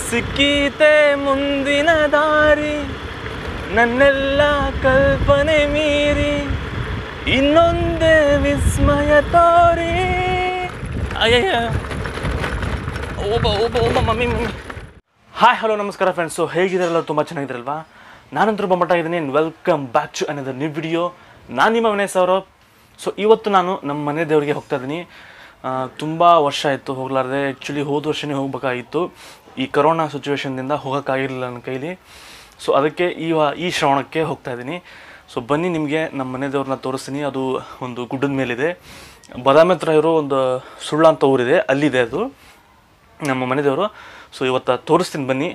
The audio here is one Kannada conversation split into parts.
ಸಿಕ್ಕೀತೆ ಮುಂದಿನ ದಾರಿ ನನ್ನೆಲ್ಲ ಕಲ್ಪನೆ ಮೀರಿ ಇನ್ನೊಂದೇ ವಿಸ್ಮಯ ತೋರಿ. ಅಯ್ಯಯ್ಯ ಓಬ ಮಮ್ಮಿ. ಹಾಯ್ ಹಲೋ ನಮಸ್ಕಾರ ಫ್ರೆಂಡ್ಸು, ಹೇಗಿದ್ದೀರಲ್ಲ? ತುಂಬ ಚೆನ್ನಾಗಿದ್ದೀರಲ್ವಾ? ನಾನಂತರೂ ಬೊಮ್ಮಟ ಇದ್ದೀನಿ. Welcome back to another new video. ನಾನು ನಿಮ್ಮ ಮನೆ ಸೌರವ್. ಸೊ ಇವತ್ತು ನಾನು ನಮ್ಮ ಮನೆ ದೇವರಿಗೆ ಹೋಗ್ತಾ ಇದ್ದೀನಿ. ತುಂಬ ವರ್ಷ ಆಯಿತು ಹೋಗಲಾರ್ದೆ. ಆ್ಯಕ್ಚುಲಿ ಹೋದ ವರ್ಷವೇ ಹೋಗ್ಬೇಕಾಗಿತ್ತು. ಈ ಕರೋನಾ ಸಿಚುವೇಶನ್ನಿಂದ ಹೋಗೋಕ್ಕಾಗಿರಲಿಲ್ಲ ನನ್ನ ಕೈಲಿ. ಸೊ ಅದಕ್ಕೆ ಈ ಶ್ರವಣಕ್ಕೆ ಹೋಗ್ತಾ ಇದ್ದೀನಿ. ಸೊ ಬನ್ನಿ ನಿಮಗೆ ನಮ್ಮ ಮನೆ ದೇವ್ರನ್ನ ತೋರಿಸ್ತೀನಿ. ಅದು ಒಂದು ಗುಡ್ಡದ ಮೇಲಿದೆ. ಬಾದಾಮಿ ಹತ್ರ ಇರೋ ಒಂದು ಸುಳ್ಳ ಅಂತ ಊರಿದೆ, ಅಲ್ಲಿದೆ ಅದು ನಮ್ಮ ಮನೆ ದೇವರು. ಸೊ ಇವತ್ತು ತೋರಿಸ್ತೀನಿ ಬನ್ನಿ.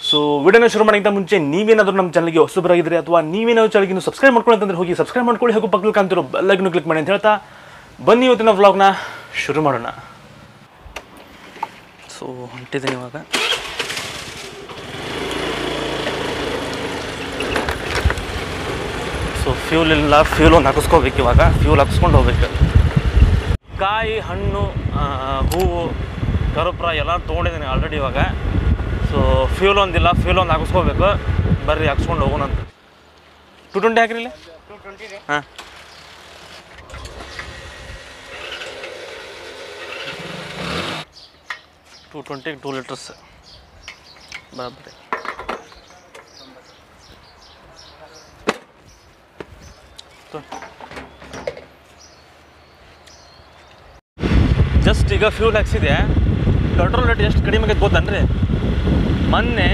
ಸೊ ವಿಡಿಯೋನ ಶುರು ಮಾಡೋಕ್ಕಿಂತ ಮುಂಚೆ ನೀವೇನಾದರೂ ನಮ್ಮ ಚಾನಲ್ಗೆ ಹೊಸಬರಾಗಿದ್ದರೆ ಅಥವಾ ನೀವೇನಾದರೂ ಚಾನಲ್ಗೆ ಸಬ್ಸ್ಕ್ರೈಬ್ ಮಾಡ್ಕೊಳ್ಳಿ ಅಂತಂದರೆ ಹೋಗಿ ಸಬ್ಸ್ಕ್ರೈಬ್ ಮಾಡ್ಕೊಳ್ಳಿ. ಹಾಗೂ ಪಕ್ಕದಲ್ಲಿ ಕಾಣ್ತಿರೋ ಬೆಲ್ ಐಕಾನ್ ಕ್ಲಿಕ್ ಮಾಡಿ ಅಂತ ಹೇಳ್ತಾ ಬನ್ನಿ ಇವತ್ತಿನ ವ್ಲಾಗ್ನ ಶುರು ಮಾಡೋಣ. ಸೊ ಹೊಂಟಿದ್ದೀನಿ ಇವಾಗ. ಸೊ ಫ್ಯೂಲ್ ಇಲ್ಲ, ಫ್ಯೂಲ್ ಒಂದು ಹಾಕಿಸ್ಕೋಬೇಕು ಇವಾಗ. ಫ್ಯೂಲ್ ಹಾಕಿಸ್ಕೊಂಡು ಹೋಗ್ಬೇಕು. ಕಾಯಿ, ಹಣ್ಣು, ಹೂವು, ಕರುಪ್ರ ಎಲ್ಲ ತೊಗೊಂಡಿದ್ದೀನಿ ಆಲ್ರೆಡಿ ಇವಾಗ. ಸೊ ಫ್ಯೂಲ್ ಒಂದಿಲ್ಲ, ಫ್ಯೂಲ್ ಒಂದು ಹಾಕಿಸ್ಕೋಬೇಕು. ಬರ್ರಿ ಹಾಕ್ಸ್ಕೊಂಡು ಹೋಗೋಣಂತ. 220 ಹಾಕ್ರಿ ಇಲ್ಲಿ. ಹಾಂ, 220 2 ಲೀಟರ್ಸ್ ಬರಾಬರಿ. ಜಸ್ಟ್ ಈಗ ಫ್ಯೂಲ್ ಹಾಕ್ಸಿದೆ. ಪೆಟ್ರೋಲ್ ರೇಟ್ ಎಷ್ಟು ಕಡಿಮೆ ಆಗೈತೆ ಗೊತ್ತನ್ರಿ? ಮೊನ್ನೆ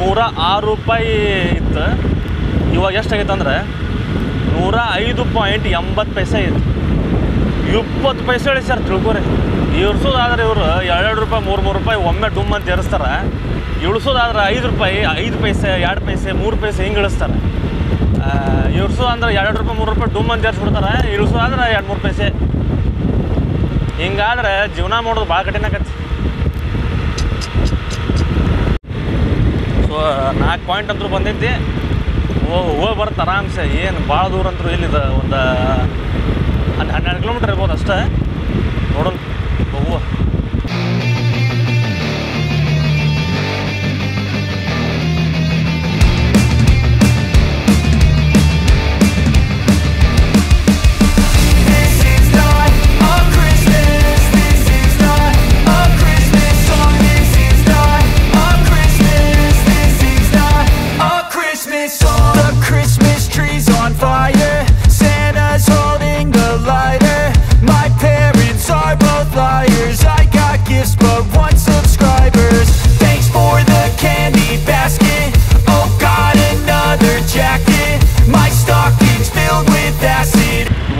106 ರೂಪಾಯಿ ಇತ್ತು. ಇವಾಗ ಎಷ್ಟಾಗೈತೆ ಅಂದ್ರೆ 105.80 ಪೈಸೆ ಐತೆ. 20 ಪೈಸೆ ಇಳಿಸ್ಯಾರ ತಿಳ್ಕೊರಿ. ಇಳಿಸೋದಾದ್ರೆ ಇವರು 2 ರೂಪಾಯಿ 3 ರೂಪಾಯಿ ಒಮ್ಮೆ ಡುಮ್ ಅಂತ ಏರಿಸ್ತಾರೆ. ಇಳಿಸೋದಾದ್ರೆ 5 ರೂಪಾಯಿ 5 ಪೈಸೆ 2 ಪೈಸೆ 3 ಪೈಸೆ ಹಿಂಗೆ ಇಳಿಸ್ತಾರೆ. ಇಳಿಸೋದಂದ್ರೆ 2 ರೂಪಾಯಿ 3 ರೂಪಾಯಿ ಡುಮ್ ಅಂತ ಏರಿಸ್ಬಿಡ್ತಾರೆ. ಇಳಿಸೋದಾದ್ರೆ 2-3 ಪೈಸೆ. ಹಿಂಗಾದ್ರೆ ಜೀವನ ಮಾಡೋದು ಭಾಳ ಕಠಿಣ ಆಗತ್ತೆ. ಸೊ 4 ಪಾಯಿಂಟ್ ಅಂತೂ ಬಂದೈತಿ. ಹೋಗಿ ಬರುತ್ತೆ ಆರಾಮ್ಸೆ. ಏನು ಭಾಳ ದೂರ ಅಂತೂ ಇಲ್ಲಿದೆ. ಒಂದು 12 ಕಿಲೋಮೀಟ್ರ್ ಇರ್ಬೋದು ಅಷ್ಟೇ. ನೋಡೋಣ ಹೋಗುವ.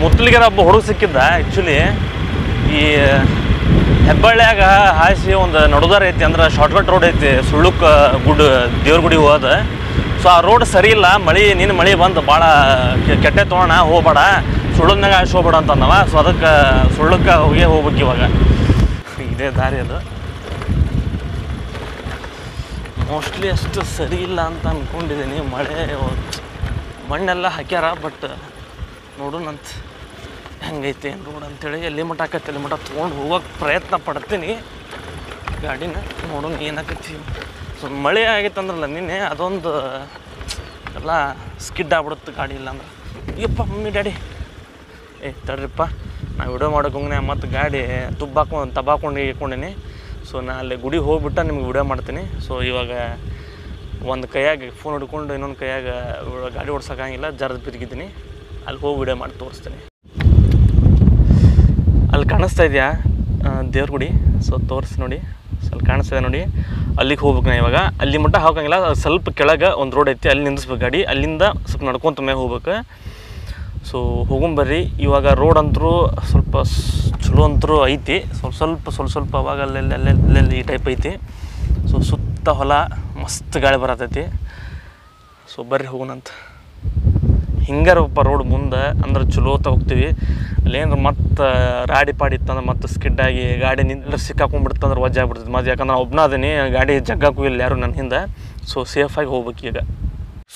ಮುತ್ತಲಿಗೆ ಒಬ್ಬ ಹುಡುಗ ಸಿಕ್ಕಿದ್ದ. ಆ್ಯಕ್ಚುಲಿ ಈ ಹೆಬ್ಬಳ್ಳಿಯಾಗ ಹಾಯಿಸಿ ಒಂದು ನಡುದಾರ ಐತಿ, ಅಂದ್ರೆ ಶಾರ್ಟ್ಕಟ್ ರೋಡ್ ಐತಿ ಸುಳ್ಳುಕ್ಕೆ ದೇವ್ರ ಗುಡಿ ಹೋದ. ಸೊ ಆ ರೋಡ್ ಸರಿ ಇಲ್ಲ. ನಿನ್ನ ಮಳೆ ಬಂದು ಭಾಳ ಕೆಟ್ಟೆ ತೊಗೊಳ ಹೋಗ್ಬೇಡ, ಸುಳ್ಳದ್ನಾಗ ಹಾಯಿಸಿ ಹೋಗ್ಬೇಡ ಅಂತಂದವ. ಸೊ ಅದಕ್ಕೆ ಸುಳ್ಳಕ್ಕೆ ಹೋಗ್ಬೇಕು ಇವಾಗ. ಇದೇ ದಾರಿ ಅದು. ಮೋಸ್ಟ್ಲಿ ಅಷ್ಟು ಸರಿ ಇಲ್ಲ ಅಂತ ಅಂದ್ಕೊಂಡಿದ್ದೀನಿ. ಮಣ್ಣೆಲ್ಲ ಹಾಕ್ಯಾರ, ಬಟ್ ನೋಡೋಣಂತ ಹೆಂಗೈತೆ ರೋಡ್ ಅಂಥೇಳಿ. ಎಲ್ಲಿ ಮಟ್ಟ ಆಕೈತೆ ಅಲ್ಲಿ ಮಟ್ಟ ತೊಗೊಂಡು ಹೋಗೋಕ್ಕೆ ಪ್ರಯತ್ನ ಪಡ್ತೀನಿ ಗಾಡಿನ. ನೋಡೋಣ ಏನಾಕೈತಿ. ಸೊ ಮಳೆ ಆಗೈತೆ ಅಂದ್ರಲ್ಲ ನಿನ್ನೆ, ಅದೊಂದು ಎಲ್ಲ ಸ್ಕಿಡ್ ಆಗ್ಬಿಡುತ್ತೆ ಗಾಡಿ ಇಲ್ಲ ಅಂದ್ರೆ. ಅಯ್ಯಪ್ಪ ಮಮ್ಮಿ ಡ್ಯಾಡಿ ತಡ್ರಿಪ್ಪ, ನಾ ವಿಡಿಯೋ ಮಾಡೋಕೆ ಹೋಗ್ನೆ ಮತ್ತು ಗಾಡಿ ತಬಾಕೊಂಡು ಇಟ್ಕೊಂಡೀನಿ. ಸೊ ನಾ ಅಲ್ಲಿ ಗುಡಿ ಹೋಗ್ಬಿಟ್ಟು ನಿಮ್ಗೆ ವಿಡಿಯೋ ಮಾಡ್ತೀನಿ. ಸೊ ಇವಾಗ ಒಂದು ಕೈಯಾಗ ಫೋನ್ ಹಿಡ್ಕೊಂಡು ಇನ್ನೊಂದು ಕೈಯಾಗ ಗಾಡಿ ಓಡ್ಸೋಕ್ಕಾಗಿಲ್ಲ, ಜರ್ದು ಬಿರಿಗಿದ್ದೀನಿ. ಅಲ್ಲಿ ಹೋಗಿ ವಿಡಿಯೋ ಮಾಡಿ ತೋರಿಸ್ತೀನಿ. ಅಲ್ಲಿ ಕಾಣಿಸ್ತಾ ಇದೆಯಾ ದೇವ್ರ ಗುಡಿ? ಸೊ ತೋರಿಸಿ ನೋಡಿ. ಅಲ್ಲಿ ಕಾಣಿಸ್ತಾ ಇದೆ ನೋಡಿ. ಅಲ್ಲಿಗೆ ಹೋಗ್ಬೇಕು ನಾ ಇವಾಗ. ಅಲ್ಲಿ ಮಟ್ಟ ಹೋಗಂಗಿಲ್ಲ, ಸ್ವಲ್ಪ ಕೆಳಗೆ ಒಂದು ರೋಡ್ ಐತಿ, ಅಲ್ಲಿ ನಿಂದಿಸ್ಬೇಕು ಗಾಡಿ. ಅಲ್ಲಿಂದ ಸ್ವಲ್ಪ ನಡ್ಕೊಂತ ಮೇಲೆ ಹೋಗ್ಬೇಕು. ಸೊ ಹೋಗೊಂಬರ್ರಿ. ಇವಾಗ ರೋಡ್ ಅಂತರೂ ಸ್ವಲ್ಪ ಚಲೋ ಅಂತರೂ ಐತಿ. ಸ್ವಲ್ಪ ಅವಾಗ ಅಲ್ಲೆಲ್ಲಿ ಈ ಟೈಪ್ ಐತಿ. ಸೊ ಸುತ್ತ ಹೊಲ, ಮಸ್ತ್ ಗಾಳಿ ಬರತೈತಿ. ಸೊ ಬರ್ರಿ ಹೋಗೋಣಂತ. ಹಿಂಗಾರಪ್ಪ ರೋಡ್ ಮುಂದೆ ಅಂದ್ರೆ ಚಲೋ ಹೋಗ್ತೀವಿ. ಅಲ್ಲೇನು ಮತ್ತು ರಾಡಿ ಪಾಡಿ ಇತ್ತಂದ್ರೆ ಮತ್ತು ಸ್ಕಿಡ್ಡಾಗಿ ಗಾಡಿ ನಿಂತ ಸಿಕ್ಕಾಕೊಂಡ್ಬಿಡ್ತಂದ್ರೆ ವಜ್ಜೆ ಆಗ್ಬಿಡ್ತದೆ ಮತ್ತೆ. ಯಾಕಂದ್ರೆ ನಾನು ಒಬ್ಬನಾದೀನಿ, ಗಾಡಿ ಜಗ್ಗಾಕು ಇಲ್ಲ ಯಾರು ನನ್ನ ಹಿಂದೆ. ಸೊ ಸೇಫಾಗಿ ಹೋಗ್ಬೇಕು ಈಗ.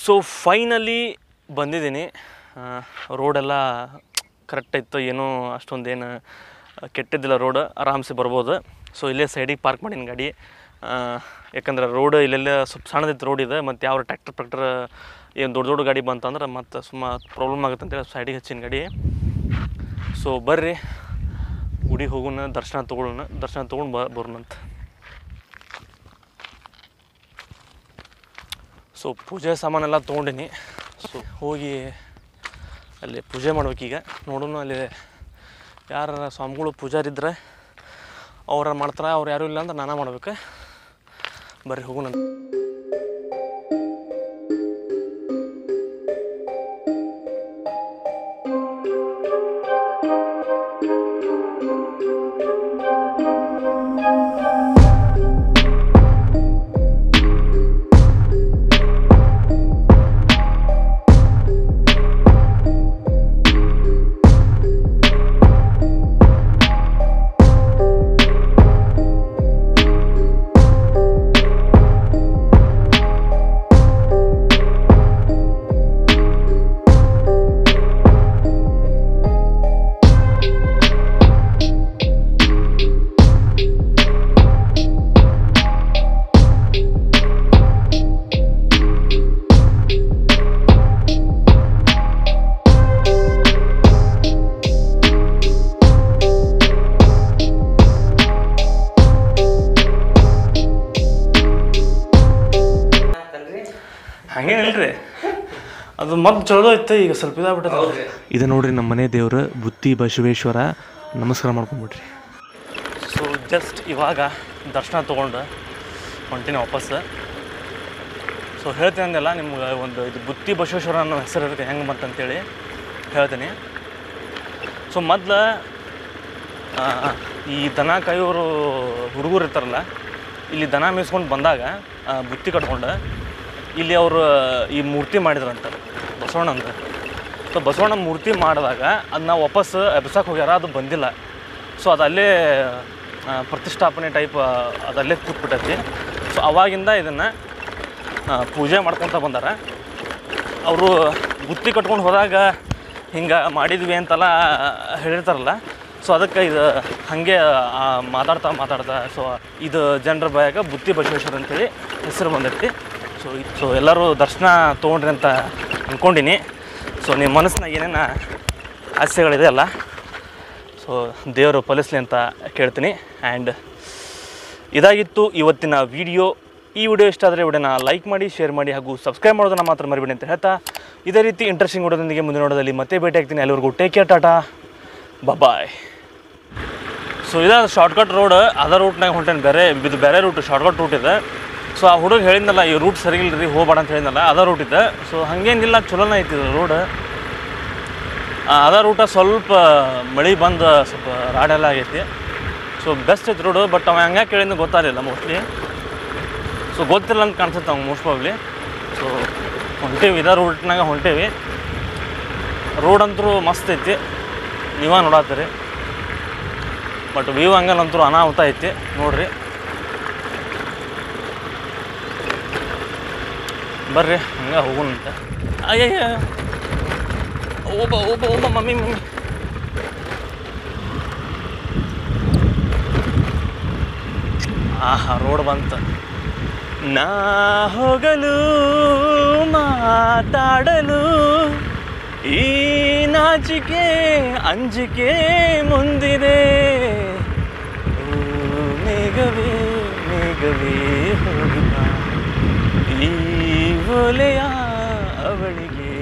ಸೊ ಫೈನಲಿ ಬಂದಿದ್ದೀನಿ. ರೋಡೆಲ್ಲ ಕರೆಕ್ಟ್ ಇತ್ತು, ಏನೂ ಅಷ್ಟೊಂದೇನು ಕೆಟ್ಟಿದ್ದಿಲ್ಲ ರೋಡ್, ಆರಾಮ್ಸೆ ಬರ್ಬೋದು. ಸೊ ಇಲ್ಲೇ ಸೈಡಿಗೆ ಪಾರ್ಕ್ ಮಾಡೀನಿ ಗಾಡಿ. ಯಾಕಂದ್ರೆ ರೋಡ್ ಇಲ್ಲೆಲ್ಲ ಸ್ವಲ್ಪ ಸಣ್ಣದೈತೆ ರೋಡ್ ಇದೆ, ಮತ್ತು ಯಾವ ಟ್ರ್ಯಾಕ್ಟರ್ ಏನು ದೊಡ್ಡ ದೊಡ್ಡ ಗಾಡಿ ಬಂತಂದ್ರೆ ಮತ್ತು ಪ್ರಾಬ್ಲಮ್ ಆಗುತ್ತೆ ಅಂತೇಳಿ ಸೈಡಿಗೆ ಹಚ್ಚಿನ ಗಾಡಿ. ಸೊ ಬರ್ರಿ ಗುಡಿಗೆ ಹೋಗೋಣ, ದರ್ಶನ ತೊಗೊಂಡು ಬರೋಣಂತ. ಸೊ ಪೂಜೆ ಸಾಮಾನೆಲ್ಲ ತೊಗೊಂಡಿನಿ. ಸೊ ಹೋಗಿ ಅಲ್ಲಿ ಪೂಜೆ ಮಾಡ್ಬೇಕೀಗ. ನೋಡೋಣ ಅಲ್ಲಿ ಯಾರು ಸ್ವಾಮಿಗಳು ಪೂಜಾರಿದ್ರೆ ಅವ್ರ ಮಾಡ್ತಾರೆ, ಅವ್ರು ಯಾರೂ ಇಲ್ಲ ಅಂದ್ರೆ ನಾನೇ ಮಾಡ್ಬೇಕು. ಬರ್ರಿ ಹೋಗೋಣ. ಹಂಗೇನಿಲ್ರಿ, ಅದು ಮೊದಲು ಚಲೋ ಇತ್ತು, ಈಗ ಸ್ವಲ್ಪ ಇದಾಗ್ಬಿಟ್ಟದ. ಇದು ನೋಡ್ರಿ ನಮ್ಮ ಮನೆ ದೇವ್ರು ಬುತ್ತಿ ಬಸವೇಶ್ವರ. ನಮಸ್ಕಾರ ಮಾಡ್ಕೊಂಬಿಡ್ರಿ. ಸೊ ಜಸ್ಟ್ ಇವಾಗ ದರ್ಶನ ತೊಗೊಂಡು ಹೊಂಟಿನಿ ವಾಪಸ್. ಸೊ ಹೇಳ್ತೀನಿ ಅಂದೆಲ್ಲ ನಿಮ್ಗೆ ಒಂದು ಇದು ಬುತ್ತಿ ಬಸವೇಶ್ವರ ಅನ್ನೋ ಹೆಸರು ಇರುತ್ತೆ ಹೆಂಗೆ ಬಂತಂತೇಳಿ ಹೇಳ್ತೀನಿ. ಸೊ ಮೊದಲು ಈ ದನ ಕಾಯೋರು ಹುಡುಗರು ಇರ್ತಾರಲ್ಲ, ಇಲ್ಲಿ ದನ ಮೇಯಿಸ್ಕೊಂಡು ಬಂದಾಗ ಬುತ್ತಿ ಕಟ್ಕೊಂಡು ಇಲ್ಲಿ ಅವರು ಈ ಮೂರ್ತಿ ಮಾಡಿದ್ರಂತ ಬಸವಣ್ಣ ಅಂತ. ಸೊ ಬಸವಣ್ಣ ಮೂರ್ತಿ ಮಾಡಿದಾಗ ಅದನ್ನ ವಾಪಸ್ ಎಬ್ಸಕ್ಕೆ ಹೋಗ್ಯಾರ, ಅದು ಬಂದಿಲ್ಲ. ಸೊ ಅದಲ್ಲೇ ಪ್ರತಿಷ್ಠಾಪನೆ ಟೈಪ್ ಅದಲ್ಲೇ ಕೂತ್ಬಿಟ್ಟೈತಿ. ಸೊ ಅವಾಗಿಂದ ಇದನ್ನು ಪೂಜೆ ಮಾಡ್ಕೊತ ಬಂದಾರ. ಅವರು ಬುತ್ತಿ ಕಟ್ಕೊಂಡು ಹೋದಾಗ ಹಿಂಗೆ ಮಾಡಿದ್ವಿ ಅಂತೆಲ್ಲ ಹೇಳಿರ್ತಾರಲ್ಲ. ಸೊ ಅದಕ್ಕೆ ಇದು ಹಾಗೆ ಮಾತಾಡ್ತಾ ಸೊ ಇದು ಜನರ ಬಾಯಾಗ ಬುತ್ತಿ ಬಸವೇಶ್ವರ ಅಂತೇಳಿ ಹೆಸರು ಬಂದೈತಿ. ಸೊ ಎಲ್ಲರೂ ದರ್ಶನ ತೊಗೊಂಡ್ರಿ ಅಂತ ಅಂದ್ಕೊಂಡಿನಿ. ಸೊ ನಿಮ್ಮ ಮನಸ್ಸಿನಾಗ ಏನೇನು ಆಸೆಗಳಿದೆ ಅಲ್ಲ, ಸೊ ದೇವರು ಫಲಿಸಲಿ ಅಂತ ಕೇಳ್ತೀನಿ. ಆ್ಯಂಡ್ ಇದಾಗಿತ್ತು ಇವತ್ತಿನ ವಿಡಿಯೋ. ಈ ವಿಡಿಯೋ ಇಷ್ಟ ಆದರೆ ವಿಡಿಯೋನ ಲೈಕ್ ಮಾಡಿ, ಶೇರ್ ಮಾಡಿ ಹಾಗೂ ಸಬ್ಸ್ಕ್ರೈಬ್ ಮಾಡೋದನ್ನು ಮಾತ್ರ ಮರಿಬೇಡಿ ಅಂತ ಹೇಳ್ತಾ, ಇದೇ ರೀತಿ ಇಂಟ್ರೆಸ್ಟಿಂಗ್ ವಿಡಿಯೋದೊಂದಿಗೆ ಮುಂದಿನ ನೋಡೋದಲ್ಲಿ ಮತ್ತೆ ಭೇಟಿ ಆಗ್ತೀನಿ. ಎಲ್ಲರಿಗೂ ಟೇಕ್ ಕೇರ್, ಟಾಟಾ, ಬಾಯ್. ಸೊ ಇದಾದ ಶಾರ್ಟ್ಕಟ್ ರೋಡ್, ಅದ ರೂಟ್ನಾಗ ಹೊಂಟೇನು, ಬೇರೆ ರೂಟ್ ಶಾರ್ಟ್ಕಟ್ ರೂಟ್ ಇದೆ. ಸೊ ಆ ಹುಡುಗ ಹೇಳಿದ್ನಲ್ಲ ಈ ರೂಟ್ ಸರಿ ಇಲ್ಲ ರೀ, ಹೋಗ್ಬೇಡ ಅಂತ ಹೇಳಿದ್ನಲ್ಲ, ಅದ ರೂಟ್ ಇದೆ. ಸೊ ಹಾಗೇನಿಲ್ಲ, ಚಲೋನೇ ಐತಿ ರೋಡ್. ಅದ ರೂಟ ಸ್ವಲ್ಪ ಮಳೆ ಬಂದು ಸ್ವಲ್ಪ ರಾಡೆಲ್ಲ ಆಗೈತಿ. ಸೊ ಬೆಸ್ಟ್ ಐತಿ ರೋಡು. ಬಟ್ ಅವ ಹಂಗೆ ಕೇಳಿದ್ದು ಗೊತ್ತಾಗಲಿಲ್ಲ ಮೋಸ್ಟ್ಲಿ. ಸೊ ಗೊತ್ತಿಲ್ಲ ಅಂತ ಕಾಣಿಸುತ್ತೆ ಅವ್ನು ಮೋಸ್ಟ್ ಪ್ರಾಬ್ಲಿ. ಸೊ ಹೊಂಟೇವಿ, ಇದೇ ರೂಟ್ನಾಗ ಹೊಂಟೇವಿ. ರೋಡ್ ಅಂತೂ ಮಸ್ತ್ ಐತಿ, ನೀವ ನೋಡತ್ತೀರಿ. ಬಟ್ ವ್ಯೂ ಹಂಗಲ್ಲಂತೂ ಅನಾಹುತ ಐತಿ ನೋಡ್ರಿ. ಬರ್ರಿ ಹಂಗೆ ಹೋಗೋಣಂತ. ಅಯ್ಯಯ್ಯ, ಓಬ ಮಮ್ಮಿ ಆಹಾ ರೋಡ್ ಬಂತ. ನಾ ಹೋಗಲು ಮಾತಾಡಲು ಈ ನಾಚಿಕೆ ಅಂಜಿಕೆ ಮುಂದಿದೆ. ಮೇಘವೇ ಹೋಗುತ್ತಾ ಈ ಒಲೆಯ ಅವಳಿಗೆ